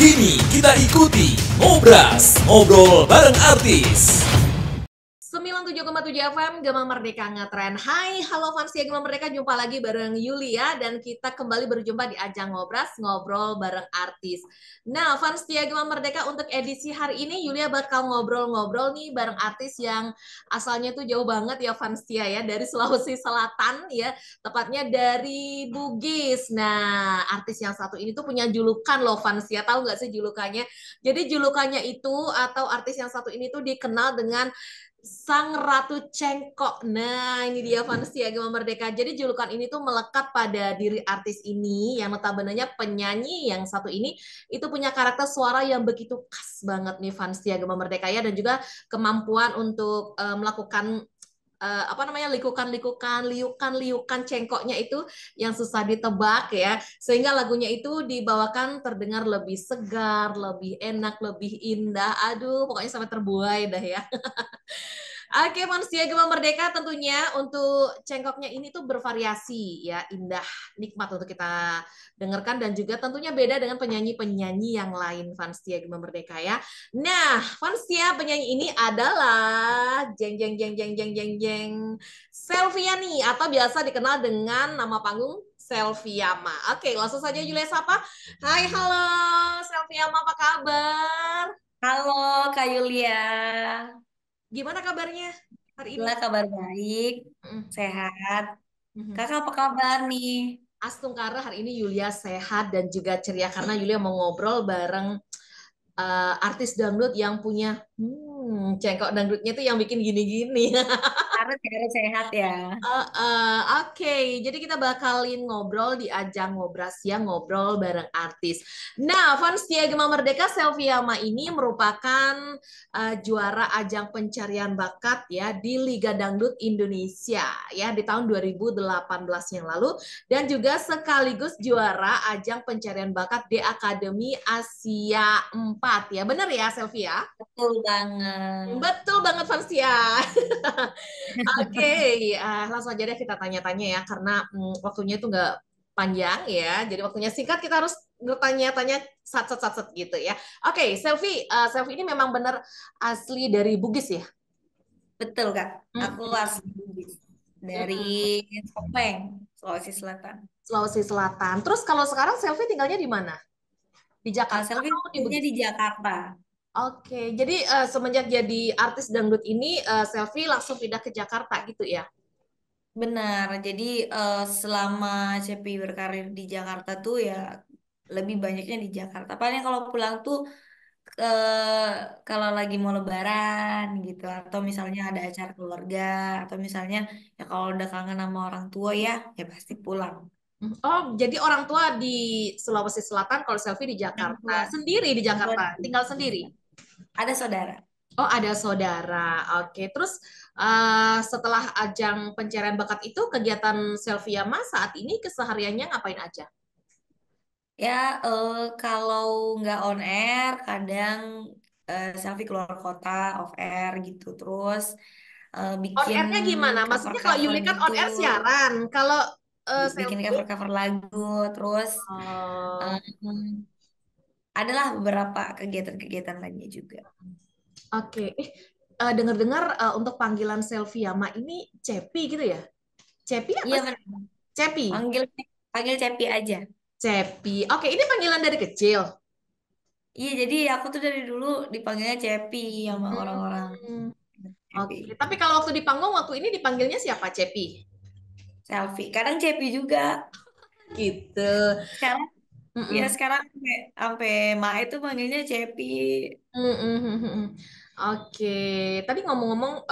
Kini kita ikuti Ngobras, ngobrol bareng artis. 97,7 FM Gema Merdeka ngetren. Hai, halo fans ya Gema Merdeka, jumpa lagi bareng Yulia dan kita kembali berjumpa di ajang Ngobras, ngobrol bareng artis. Nah, fans ya Gema Merdeka, untuk edisi hari ini Yulia bakal ngobrol-ngobrol nih bareng artis yang asalnya tuh jauh banget ya fans ya, dari Sulawesi Selatan ya, tepatnya dari Bugis. Nah, artis yang satu ini tuh punya julukan loh fans ya, tahu nggak sih julukannya? Jadi julukannya itu atau artis yang satu ini tuh dikenal dengan Sang Ratu Cengkok. Nah, ini dia fans ya Gema Merdeka. Jadi julukan ini tuh melekat pada diri artis ini yang notabene penyanyi yang satu ini itu punya karakter suara yang begitu khas banget nih fans ya Gema Merdeka ya, dan juga kemampuan untuk melakukan liukan-liukan cengkoknya itu yang susah ditebak ya, sehingga lagunya itu dibawakan terdengar lebih segar, lebih enak, lebih indah. Aduh, pokoknya sampai terbuai dah ya. Oke, manusia Gema Merdeka, tentunya untuk cengkoknya ini tuh bervariasi ya, indah, nikmat untuk kita dengarkan dan juga tentunya beda dengan penyanyi-penyanyi yang lain Fansia Gema Merdeka ya. Nah, Fansia penyanyi ini adalah jeng jeng jeng jeng jeng jeng jeng Selviani atau biasa dikenal dengan nama panggung Selviama. Oke, langsung saja Julia sapa. Hai, halo Selviama, apa kabar? Halo Kak Yulia, Gimana kabarnya hari ini? Alhamdulillah kabar baik, sehat. Kakak apa kabar nih? Astungkara, hari ini Yulia sehat dan juga ceria karena Yulia mau ngobrol bareng artis dangdut yang punya cengkok dangdutnya tuh yang bikin gini-gini. Harus sehat ya. Oke, jadi kita bakalin ngobrol di ajang Ngobras ya, ngobrol bareng artis. Nah, fans Gema Merdeka Selviama ini merupakan juara ajang pencarian bakat ya di Liga Dangdut Indonesia ya di tahun 2018 yang lalu, dan juga sekaligus juara ajang pencarian bakat di Akademi Asia 4 ya. Benar ya, Selvia? Betul banget. Betul banget, Fansia. Oke, langsung aja deh kita tanya-tanya ya, karena waktunya itu nggak panjang ya, jadi waktunya singkat, kita harus bertanya-tanya sat-sat gitu ya. Oke, Selfie ini memang benar asli dari Bugis ya? Betul Kak, aku Mm-mm. asli Bugis. Dari Mm-mm. Sopeng, Sulawesi Selatan. Sulawesi Selatan. Terus kalau sekarang Selfie tinggalnya di mana? Di Jakarta Selvi atau di tinggalnya Bugis? di Jakarta. Oke, jadi semenjak jadi artis dangdut ini, Selfie langsung pindah ke Jakarta gitu ya? Benar, jadi selama CPI berkarir di Jakarta tuh ya lebih banyaknya di Jakarta. Paling kalau pulang tuh kalau lagi mau lebaran gitu, atau misalnya ada acara keluarga, atau misalnya ya kalau udah kangen sama orang tua ya pasti pulang. Oh, jadi orang tua di Sulawesi Selatan, kalau Selfie di Orang Jakarta. tua, Sendiri di orang tua Jakarta, di tinggal sendiri. Jakarta. Ada saudara. Oh, ada saudara. Oke, terus setelah ajang pencarian bakat itu, kegiatan Selviama saat ini kesehariannya ngapain aja? Ya kalau nggak on air, kadang selfie keluar kota, off air gitu, terus On bikin air-nya gimana? Maksudnya kalau cover-cover Yuli kan gitu, on air siaran. Kalau bikin Selfie, cover-cover lagu, terus oh, eh, adalah beberapa kegiatan-kegiatan lainnya juga. oke. Dengar-dengar untuk panggilan Selviama ini Cepi gitu ya? Cepi apa Iya sih? benar. Cepi. Panggil panggil Cepi aja. Cepi. Oke, ini panggilan dari kecil. Iya, jadi aku tuh dari dulu dipanggilnya Cepi sama orang-orang Hmm. Cepi. Oke, tapi kalau waktu di panggung waktu ini dipanggilnya siapa? Cepi. Selfie. Kadang Cepi juga. Gitu. Sekarang ya Mm-mm. sekarang sampai Ma itu manggilnya Cepi. Mm-mm. Oke, tadi ngomong-ngomong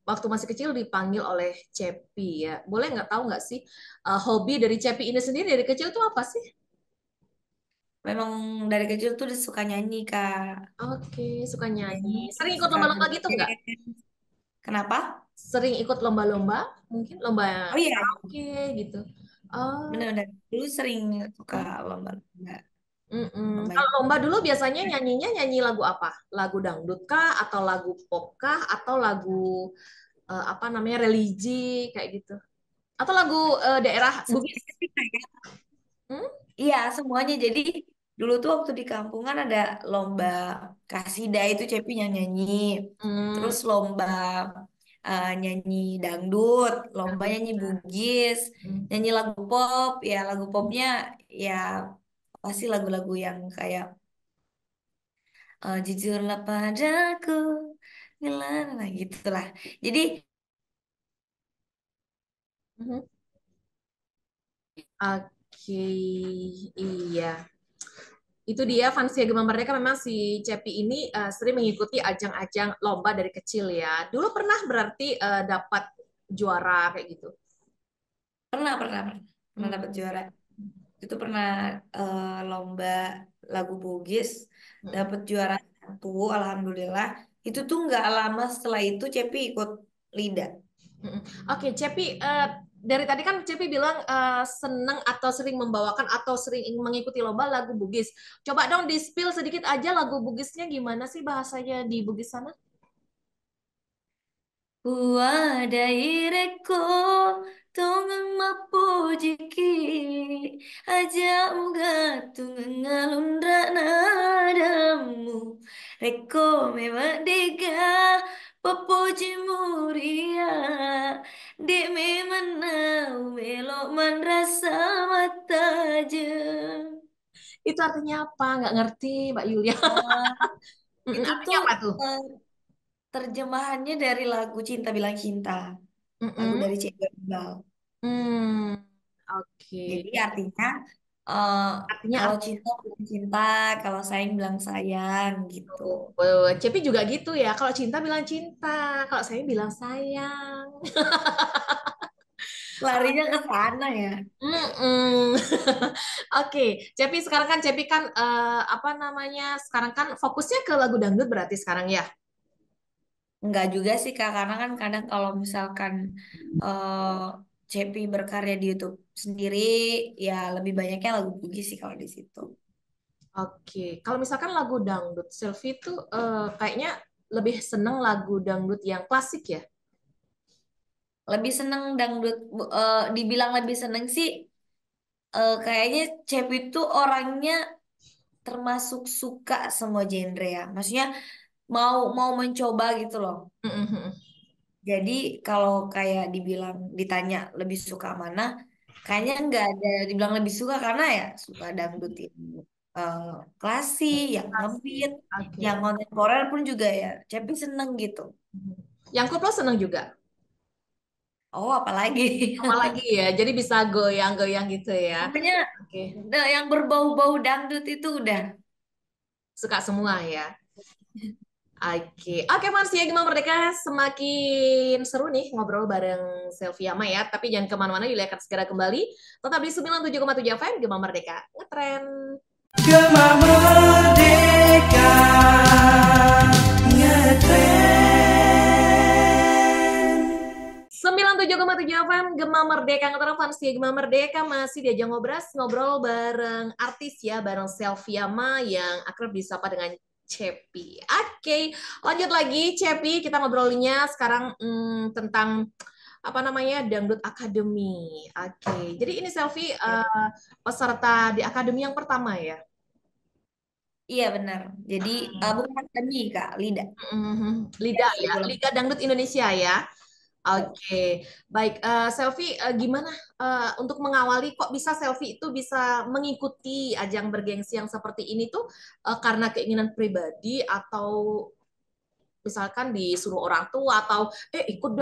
waktu masih kecil dipanggil oleh Cepi ya. Boleh nggak tahu nggak sih hobi dari Cepi ini sendiri dari kecil itu apa sih? Memang dari kecil tuh udah suka nyanyi, Kak. Oke, suka nyanyi. Nyanyi, Sering ikut suka lomba-lomba gitu nggak? ngeband. Kenapa? Sering ikut lomba-lomba? Mungkin lomba Oh iya, karaoke gitu. Oh. benar-benar. Dulu sering suka lomba-lomba. Mm-mm. Lomba. Kalau lomba dulu biasanya nyanyinya nyanyi lagu apa? Lagu dangdut kah? Atau lagu pop kah? Atau lagu apa namanya religi kayak gitu? Atau lagu daerah Bugis? Semuanya sih kayak, Hmm? iya semuanya. Jadi dulu tuh waktu di kampung kan ada lomba kasida itu Cepi yang nyanyi. Hmm, Terus lomba nyanyi dangdut, lomba nyanyi bugis, hmm. nyanyi lagu pop. Ya lagu popnya ya pasti lagu-lagu yang kayak jujurlah padaku, ngelana gitu lah. Jadi Mhm. Oke, iya. Itu dia fans Gemma Merdeka memang si Cepi ini sering mengikuti ajang-ajang lomba dari kecil ya. Dulu pernah berarti dapat juara kayak gitu. pernah pernah pernah pernah dapat Hmm. juara. Itu pernah lomba lagu Bugis, Hmm. dapat juara satu, alhamdulillah. Itu tuh nggak lama setelah itu Cepi ikut Lida. Mm-mm. Oke, Cepi, dari tadi kan Cepi bilang senang atau sering membawakan atau sering mengikuti lomba lagu Bugis. Coba dong di-spill sedikit aja lagu Bugisnya gimana sih bahasanya di Bugis sana? Wadai reko tongang mapujiki aja uga tungang ngalundra nadamu reko memadega papuji muria de memanau melok man rasa mataje. Itu artinya apa? Nggak ngerti, Mbak Yulia. Ah, itu Artinya tuh apa tuh? eh, terjemahannya dari lagu Cinta Bilang Cinta, lagu Mm-mm. dari Cik Iqbal. Hmm, oke. Jadi artinya eh, Artinya kalau apa? cinta bilang cinta, kalau sayang bilang sayang gitu. Oh, Cepi juga gitu ya. Kalau cinta bilang cinta, kalau saya bilang sayang. Larinya ke sana ya. Mm-mm. Oke, Cepi sekarang kan Cepi kan apa namanya? Sekarang kan fokusnya ke lagu dangdut berarti sekarang ya. Enggak juga sih Kak, karena kan kadang kalau misalkan eh Cepi berkarya di YouTube sendiri, ya lebih banyaknya lagu Bugis sih kalau di situ. Oke, kalau misalkan lagu dangdut, Selfie itu kayaknya lebih seneng lagu dangdut yang klasik ya. Lebih seneng dangdut, dibilang lebih seneng sih, kayaknya Cepi itu orangnya termasuk suka semua genre ya. Maksudnya mau mau mencoba gitu loh. Mm-mm. Jadi kalau kayak dibilang ditanya lebih suka mana, kayaknya nggak ada dibilang lebih suka karena ya suka dangdut yang eh, klasik, yang Klasik. ngebeat, yang Oke. kontemporer pun juga ya. Cepi seneng gitu. Yang koplo seneng juga. Oh apalagi, Apalagi ya, jadi bisa goyang-goyang gitu ya. pokoknya Oke, yang berbau-bau dangdut itu udah. suka semua ya. Oke, Mas ya Gema Merdeka semakin seru nih ngobrol bareng Sylvia Maya. Tapi jangan kemana-mana, Yulia akan segera kembali. Tetap di 97,7 FM Gema Merdeka ngetren. Gema Merdeka ngetren. 97,7 FM Gema Merdeka ngetren fans ya Gema Merdeka masih diajak ngobrol bareng artis ya, bareng Sylvia Ma yang akrab disapa dengan Cepi. Oke, lanjut lagi Cepi, kita ngobrolinnya sekarang tentang apa namanya Dangdut Academy. Oke, jadi ini Selfie peserta di akademi yang pertama ya. Iya benar. Jadi bukan akademi Kak, Lida. Liga Ya, ya, kurikulum. Liga Dangdut Indonesia ya. Oke, baik. Selfie, gimana untuk mengawali kok bisa Selfie itu bisa mengikuti ajang bergengsi yang seperti ini tuh karena keinginan pribadi atau misalkan disuruh orang tua atau ikut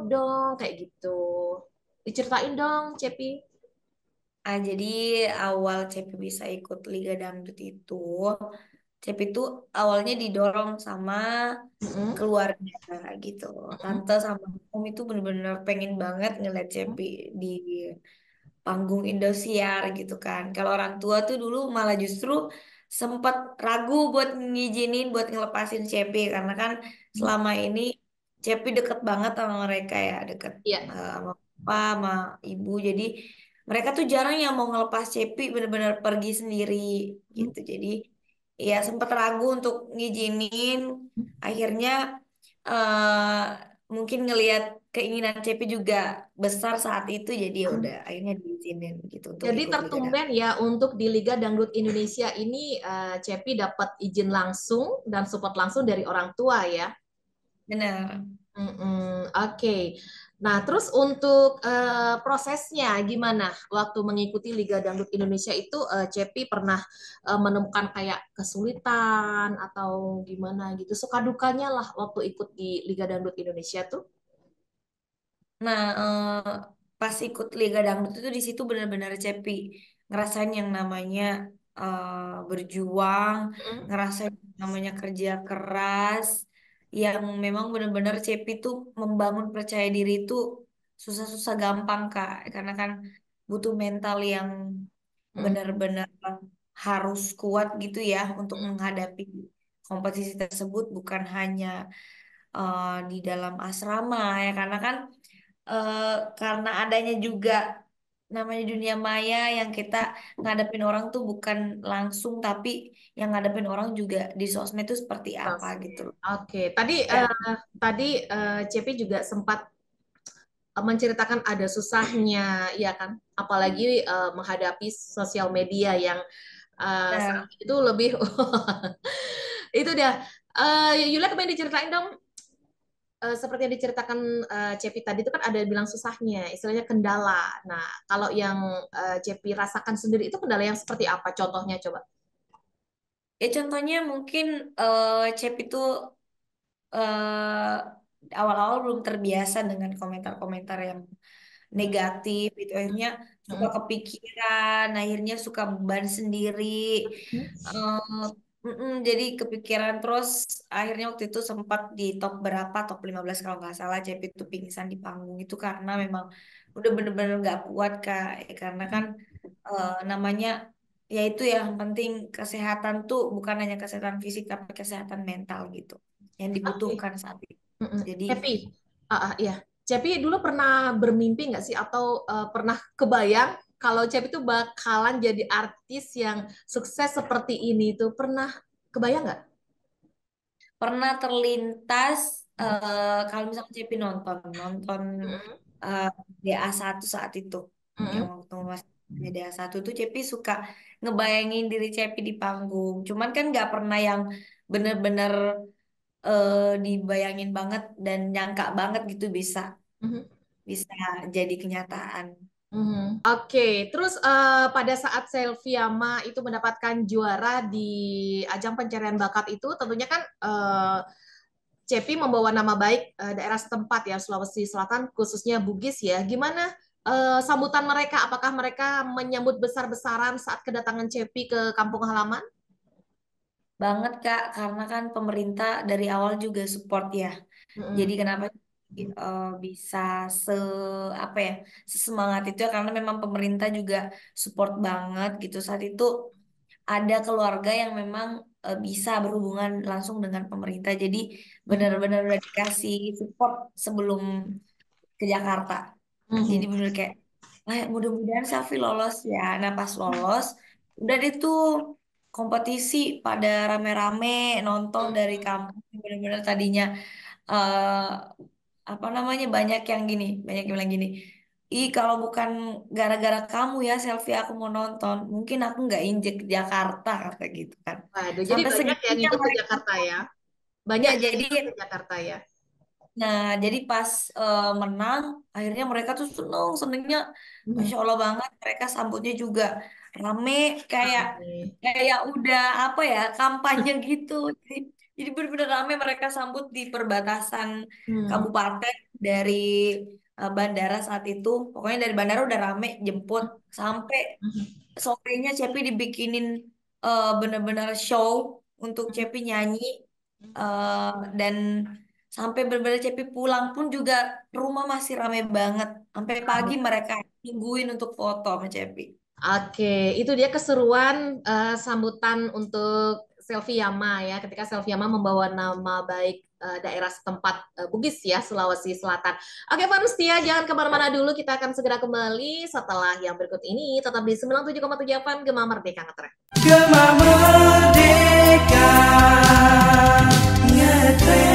dong kayak gitu. Diceritain dong, Cepi. Jadi awal Cepi bisa ikut Liga Dangdut itu, Cepi itu awalnya didorong sama Mm-mm. keluarga gitu. Mm-mm. Tante sama om itu bener-bener pengen banget ngeliat Cepi di panggung Indosiar gitu kan. Kalau orang tua tuh dulu malah justru sempat ragu buat ngizinin buat ngelepasin Cepi karena kan selama ini Cepi deket banget sama mereka ya, deket Iya. sama papa, sama ibu. Jadi mereka tuh jarang yang mau ngelepas Cepi bener-bener pergi sendiri gitu. Jadi ya sempat ragu untuk ngizinin. Akhirnya mungkin ngelihat keinginan Cepi juga besar saat itu, jadi ya udah akhirnya diizinin gitu untuk Jadi ikut Liga Dangdut. tertumben ya untuk di Liga Dangdut Indonesia ini Cepi dapat izin langsung dan support langsung dari orang tua ya. Benar. Oke. Nah, terus untuk prosesnya gimana waktu mengikuti Liga Dangdut Indonesia itu Cepi pernah menemukan kayak kesulitan atau gimana gitu, suka dukanya lah waktu ikut di Liga Dangdut Indonesia tuh? Nah, pas ikut Liga Dangdut itu di situ benar-benar Cepi ngerasain yang namanya berjuang, Mm-mm. ngerasain yang namanya kerja keras, yang memang benar-benar Cepi tuh membangun percaya diri itu susah-susah gampang Kak, karena kan butuh mental yang Mm-mm. benar-benar harus kuat gitu ya untuk menghadapi kompetisi tersebut, bukan hanya di dalam asrama ya, karena kan eh, karena adanya juga namanya dunia maya yang kita ngadepin orang tuh bukan langsung, tapi yang ngadepin orang juga di sosmed itu seperti apa gitu Sosmed. loh. Oke, tadi Ya, Cepi juga sempat menceritakan ada susahnya, ya kan? Apalagi menghadapi sosial media yang saat nah, itu lebih itu dah. Yulia kemarin diceritain dong, seperti yang diceritakan Cepi tadi itu kan ada bilang susahnya, istilahnya kendala. Nah, kalau yang Cepi rasakan sendiri itu kendala yang seperti apa? Contohnya coba. ya contohnya mungkin Cep itu awal-awal belum terbiasa dengan komentar-komentar yang negatif itu, akhirnya suka Mm-mm. kepikiran, akhirnya suka beban sendiri. Jadi kepikiran terus, akhirnya waktu itu sempat di top berapa, top 15 kalau nggak salah, JP itu pingsan di panggung itu karena memang udah bener-bener nggak kuat Kak. Karena kan namanya ya itu yang penting, kesehatan tuh bukan hanya kesehatan fisik tapi kesehatan mental gitu yang Oke. dibutuhkan saat itu. Mm-mm. Jadi Cepi, iya. Cepi dulu pernah bermimpi nggak sih atau pernah kebayang kalau Cepi itu bakalan jadi artis yang sukses seperti ini tuh pernah kebayang nggak? pernah terlintas Mm-mm. kalau misalnya JP nonton nonton Mm-mm. eh, DA1 saat itu, yang Mm-mm. waktu masih DA1 tuh JP suka ngebayangin diri JP di panggung. Cuman kan nggak pernah yang bener-bener dibayangin banget dan nyangka banget gitu bisa Mhm. bisa jadi kenyataan. Mhm. Oke, terus pada saat Selviama itu mendapatkan juara di ajang pencarian bakat itu, tentunya kan Cepi membawa nama baik daerah setempat ya, Sulawesi Selatan, khususnya Bugis ya. Gimana sambutan mereka? Apakah mereka menyambut besar-besaran saat kedatangan Cepi ke kampung halaman? Banget Kak, karena kan pemerintah dari awal juga support ya. Jadi Mm-mm. kenapa bisa se apa ya, sesemangat itu ya, karena memang pemerintah juga support banget gitu. Saat itu ada keluarga yang memang bisa berhubungan langsung dengan pemerintah. Jadi benar-benar udah dikasih support sebelum ke Jakarta. Jadi Mhm. bener kayak, mudah-mudahan Safi lolos ya. Nah pas lolos, udah deh tuh kompetisi pada rame-rame nonton dari kampung. Bener-bener tadinya eh apa namanya, banyak yang bilang gini, ih kalau bukan gara-gara kamu ya Selfie aku mau nonton, mungkin aku nggak injek Jakarta kata gitu kan. Waduh, jadi Sampai banyak yang segitunya ikut ke mereka. Jakarta ya. Banyak Ya yang jadi ikut ke Jakarta ya. Nah, jadi pas menang, akhirnya mereka tuh seneng, senengnya, Mhm. masya Allah banget. Mereka sambutnya juga rame, kayak Oke. kayak udah apa ya, kampanye gitu. Jadi bener-bener rame mereka sambut di perbatasan Hmm. kabupaten dari bandara saat itu. Pokoknya dari bandara udah rame jemput, sampai sorenya Cepi dibikinin bener-bener show untuk Cepi nyanyi, eh, dan sampai bener-bener Cepi pulang pun juga rumah masih rame banget. Sampai pagi mereka nungguin untuk foto sama Cepi. Oke, itu dia keseruan sambutan untuk Selvi Yama ya, ketika Selvi Yama membawa nama baik daerah setempat Bugis ya, Sulawesi Selatan. Oke, Pak Rustia, jangan kemana-mana dulu, kita akan segera kembali setelah yang berikut ini, tetap di 97,7 FM Gema Merdeka Ngetren. Gema Merdeka ngetren.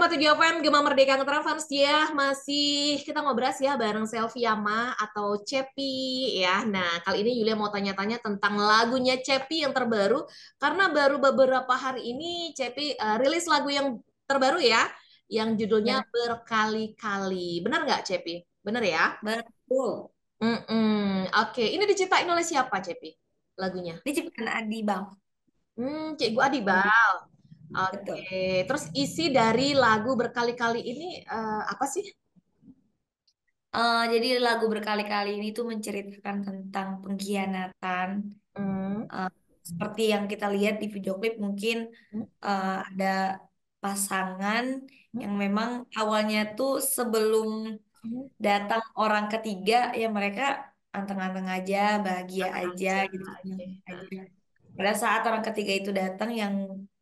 107,7 FM Gema Merdeka Ngetren Fans ya, masih kita ngobras ya bareng Selvi Yama atau Cepi ya. Nah, kali ini Yulia mau tanya-tanya tentang lagunya Cepi yang terbaru karena baru beberapa hari ini Cepi rilis lagu yang terbaru ya, yang judulnya Benar, Berkali-kali. Benar nggak Cepi? Benar ya? betul. Oke. Ini diciptain oleh siapa Cepi lagunya? Ini ciptaan Adi, Bang. Cikgu Adi, Adibal. betul. Oke, terus isi dari lagu berkali-kali ini apa sih? Jadi lagu berkali-kali ini tuh menceritakan tentang pengkhianatan. Hmm, Eh, Seperti yang kita lihat di video klip, mungkin hmm, ada pasangan hmm, yang memang awalnya tuh sebelum hmm. datang orang ketiga, ya mereka anteng-anteng aja, bahagia Anteng aja aja. gitu, senang Oke. aja. Pada saat orang ketiga itu datang, yang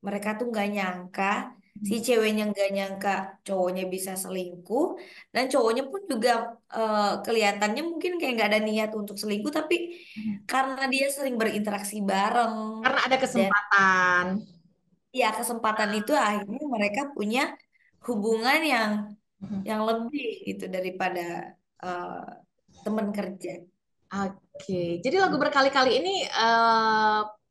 mereka tuh nggak nyangka, si ceweknya nggak nyangka cowoknya bisa selingkuh, dan cowoknya pun juga kelihatannya mungkin kayak nggak ada niat untuk selingkuh, tapi karena dia sering berinteraksi bareng Karena ada dan kesempatan. ya kesempatan itu akhirnya mereka punya hubungan yang lebih gitu daripada eh, teman kerja. Oke, jadi lagu berkali-kali ini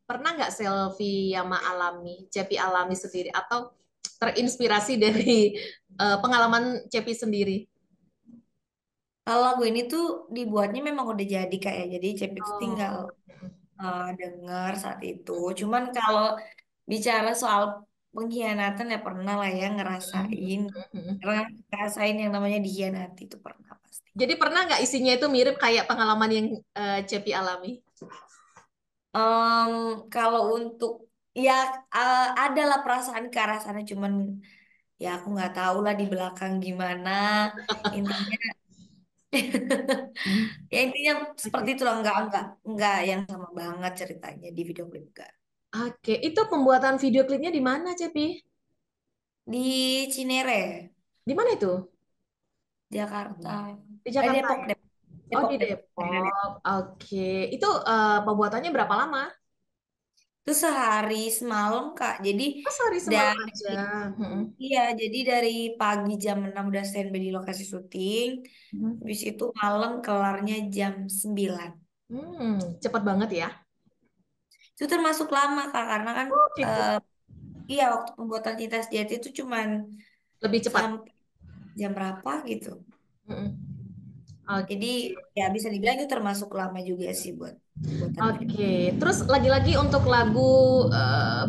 pernah nggak Selvi Yama alami, Cepi alami sendiri, atau terinspirasi dari pengalaman Cepi sendiri? Kalau lagu ini tuh dibuatnya memang udah jadi kayak, jadi Cep itu tinggal Oh. denger saat itu. Cuman kalau bicara soal pengkhianatan ya pernah lah ya ngerasain. Karena ngerasain yang namanya dikhianati itu pernah pasti. Jadi pernah nggak isinya itu mirip kayak pengalaman yang Cepi alami? Em, Kalau untuk ya adalah perasaan ke arah sana, cuman ya aku nggak tahu lah di belakang gimana. Intinya ya intinya seperti Oke. itulah, nggak yang sama banget ceritanya di video klip enggak. Oke, itu pembuatan video klipnya di mana, Cepi? Di Cinere, Di mana itu? Jakarta. Di Jakarta Depok, ya? Depok, Oh, Depok, di Depok. Daerah Depok. Depok. Oke. Itu pembuatannya berapa lama? Itu sehari semalam, Kak. Jadi Oh, sehari semalam dari aja. Mm-mm. iya, jadi dari pagi jam 6 udah standby di lokasi syuting. Mhm. Habis itu malam kelarnya jam 9. Cepat banget ya. Itu termasuk lama, Kak, karena kan Oh, gitu. eh, iya waktu pembuatan Cinta Sejati itu cuman Lebih cepat. sampai jam berapa gitu. Mm-mm. Jadi Oke. ya bisa dibilang itu termasuk lama juga sih buat pembuatan video. Oke. Terus lagi-lagi untuk lagu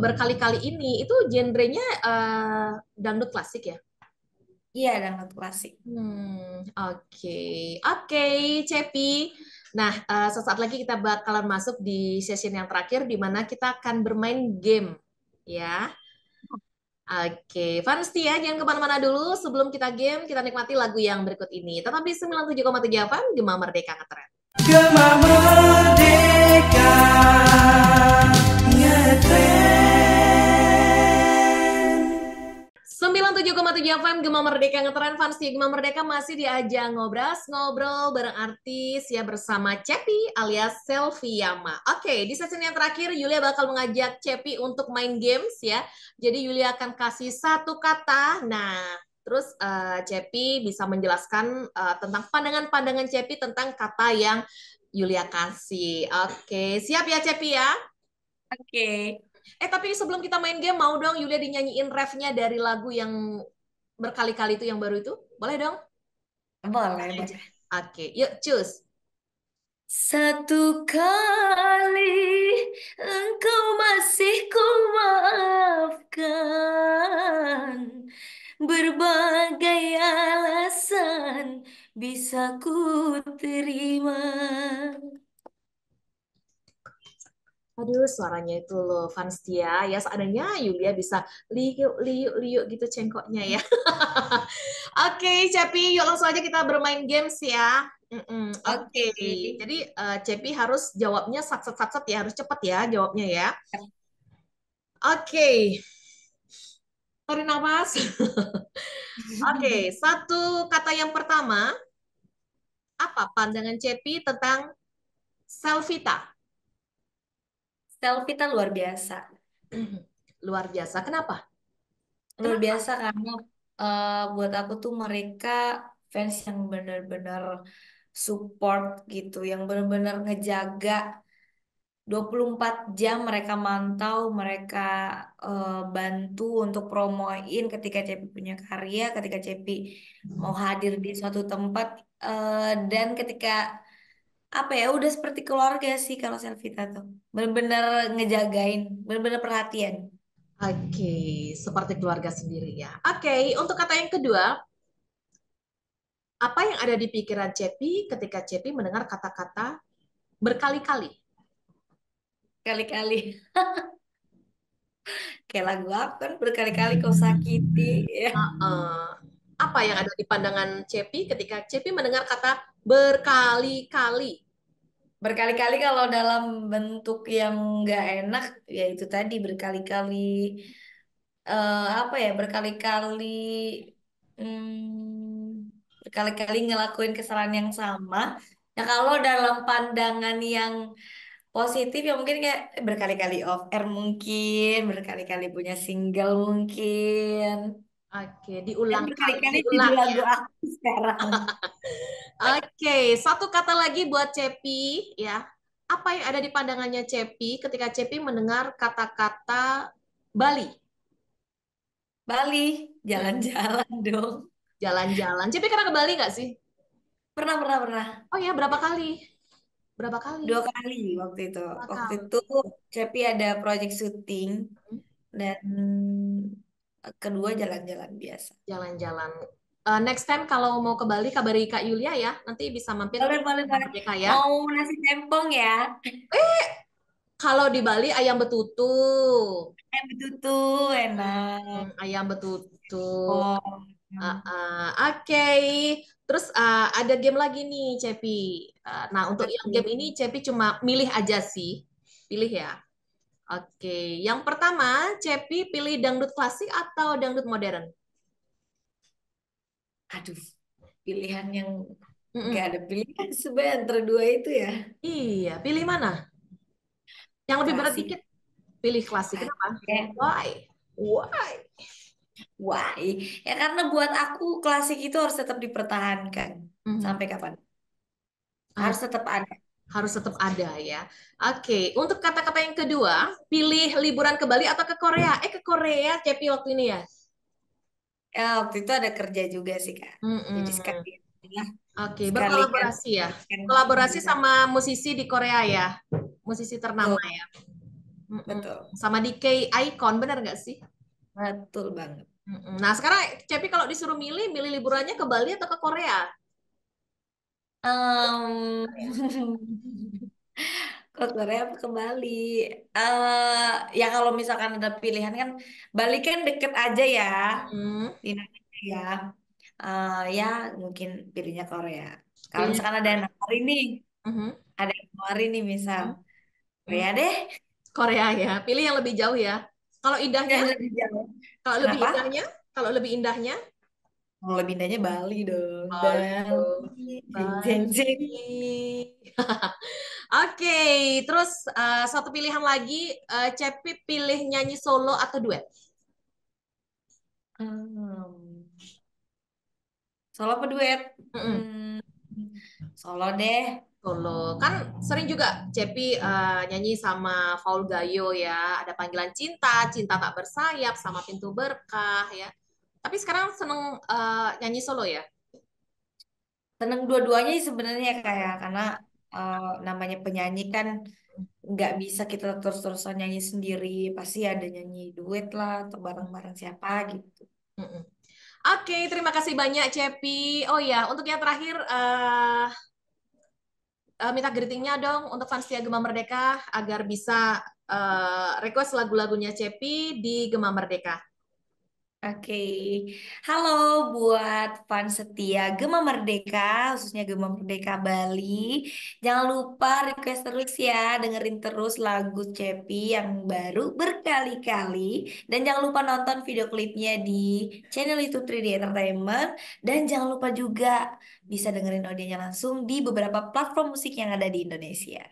berkali-kali ini itu genrenya dangdut klasik ya? Iya, dangdut klasik. Oke. Oke, Cepi. Nah, sesaat lagi kita bakalan masuk di session yang terakhir di mana kita akan bermain game. Ya. Oke, fans ya, jangan kemana-mana dulu. Sebelum kita game, kita nikmati lagu yang berikut ini. Tetap di 97,7 FM, Gema Merdeka Ngetren. Gema Merdeka ngetren. 97,7 FM Gema Merdeka Ngetren fans di Gema Merdeka masih di ajang ngobras ngobrol bareng artis ya bersama Cepi alias Selvi Yama. Oke, di sesi yang terakhir Yulia bakal mengajak Cepi untuk main games ya. Jadi Yulia akan kasih satu kata. Nah, terus Cepi bisa menjelaskan tentang pandangan-pandangan Cepi tentang kata yang Yulia kasih. Oke, siap ya Cepi ya? Oke, Tapi sebelum kita main game, mau dong Yulia dinyanyiin refnya dari lagu yang berkali-kali itu yang baru itu? Boleh dong? boleh, Boleh aja. boleh. Oke, yuk cus. Satu kali engkau masih ku maafkan, berbagai alasan bisa ku terima. Aduh, suaranya itu loh, fans dia. Ya, seadanya Yulia bisa liuk, liuk, liuk gitu cengkoknya ya. Oke, Cepi, yuk langsung aja kita bermain games ya. Oke, Oke. jadi Cepi harus jawabnya sat-sat ya, harus cepat ya jawabnya ya. Oke, tarik nafas. Oke, satu kata yang pertama, apa pandangan Cepi tentang Selvita? Selfie luar biasa. Luar biasa. Kenapa? Luar Kenapa? biasa karena buat aku tuh mereka fans yang benar-benar support gitu, yang benar-benar ngejaga 24 jam mereka mantau, mereka bantu untuk promoin ketika Cepi punya karya, ketika Cepi mau hadir di suatu tempat, dan ketika apa ya, udah seperti keluarga sih kalau Selvita tuh. Benar-benar ngejagain, benar-benar perhatian. Oke, seperti keluarga sendiri ya. Oke, untuk kata yang kedua, apa yang ada di pikiran Cepi ketika Cepi mendengar kata-kata berkali-kali? Kali-kali kayak lagu apa kan, berkali-kali kau sakiti ya. Eh, apa yang ada di pandangan Cepi ketika Cepi mendengar kata berkali-kali? Berkali-kali kalau dalam bentuk yang nggak enak, ya itu tadi berkali-kali, apa ya, berkali-kali, berkali-kali ngelakuin kesalahan yang sama. Ya kalau dalam pandangan yang positif ya mungkin kayak berkali-kali off air, mungkin berkali-kali punya single mungkin, Oke, dan diulang kali, berkali-kali jadi diulang lagu ya. aku sekarang. Oke, satu kata lagi buat Cepi ya. Apa yang ada di pandangannya Cepi ketika Cepi mendengar kata-kata Bali? Bali, Hmm, jalan-jalan dong. jalan-jalan. Cepi pernah ke Bali nggak sih? Pernah, pernah, pernah. Oh ya, berapa kali? Berapa kali? 2 kali waktu itu. Dua Waktu itu kali. Cepi ada project syuting dan kedua jalan-jalan biasa. Jalan-jalan. Next time kalau mau ke Bali, kabari Kak Yulia ya. Nanti bisa mampir ke Boleh, boleh, Rumah boleh. Merdeka ya. Mau nasi tempong ya? Kalau di Bali ayam betutu. Betutu, enak. Ayam betutu. Oh, Oke. Terus ada game lagi nih, Cepi. Nah, untuk apa yang tuh? game ini Cepi cuma milih aja sih. Pilih ya. Oke. Yang pertama, Cepi pilih dangdut klasik atau dangdut modern? Aduh, pilihan yang gak Mm-mm. ada pilihan sebenarnya antara dua itu ya. Iya, pilih mana? Yang lebih berat Klasik. dikit, pilih klasik. Klasik. Kenapa? Why? Why? Wah, ya karena buat aku klasik itu harus tetap dipertahankan Mhm. sampai kapan. Oh, Harus tetap ada. harus tetap ada ya. Oke, untuk kata-kata yang kedua, pilih liburan ke Bali atau ke Korea? Ke Korea, Cepi waktu ini ya. Ya, waktu itu ada kerja juga sih, Kak. Jadi Mm-mm. sekalian ya, Oke, sekalian berkolaborasi ya. kan Kolaborasi liburan. sama musisi di Korea ya. Musisi ternama Betul, ya. Mm-mm. betul. Sama DK Icon, benar nggak sih? Betul banget. Mm-mm. Nah, sekarang Cepi kalau disuruh milih, milih liburannya ke Bali atau ke Korea? Ke Korea apa ke Bali? Ya kalau misalkan ada pilihan kan, Bali kan deket aja ya Hmm. di Indonesia ya. Ya mungkin pilihnya Korea. Kalau Pilih misalkan ada yang nawarin nih, Mhm. misal Mhm. Korea Mhm. deh, Korea ya. Pilih yang lebih jauh ya. Kalau indahnya, yang lebih jauh. kalau lebih Kenapa? indahnya, kalau lebih indahnya, Mau lebih indahnya Bali dong, Bali dong. Bali. Jeng jeng jeng. Bali. Oke, terus satu pilihan lagi, Cepi pilih nyanyi solo atau duet? Hmm. Solo apa duet? Mm-mm. Hmm. Solo deh. Solo. Kan sering juga Cepi nyanyi sama Faul Gayo ya. Ada Panggilan Cinta, Cinta Tak Bersayap, sama Pintu Berkah ya. Tapi sekarang seneng nyanyi solo ya? Seneng dua-duanya sih sebenarnya kayak, karena eh, namanya penyanyi kan nggak bisa kita terus-terusan nyanyi sendiri, pasti ada nyanyi duet lah atau bareng-bareng siapa gitu. Mm-mm. Oke, terima kasih banyak Cepi. Oh ya, untuk yang terakhir minta greetingnya dong untuk fans setia Gema Merdeka agar bisa request lagu-lagunya Cepi di Gema Merdeka. Oke, halo buat fans setia Gema Merdeka, khususnya Gema Merdeka Bali. Jangan lupa request terus ya, dengerin terus lagu Cepi yang baru berkali-kali. Dan jangan lupa nonton video klipnya di channel YouTube 3D Entertainment. Dan jangan lupa juga bisa dengerin audionya langsung di beberapa platform musik yang ada di Indonesia.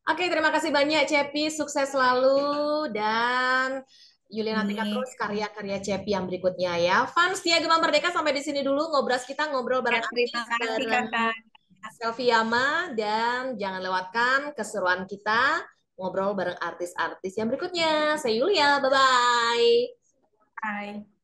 Oke, terima kasih banyak Cepi, sukses selalu dan Yuli nantikan Nih, terus karya-karya Cepi yang berikutnya ya. Fans setia Gema Merdeka sampai di sini dulu ngobras kita ngobrol ya bareng terima artis kasih bareng kakak. Selfie Yama dan jangan lewatkan keseruan kita ngobrol bareng artis-artis yang berikutnya. Saya Yulia, bye-bye. Bye.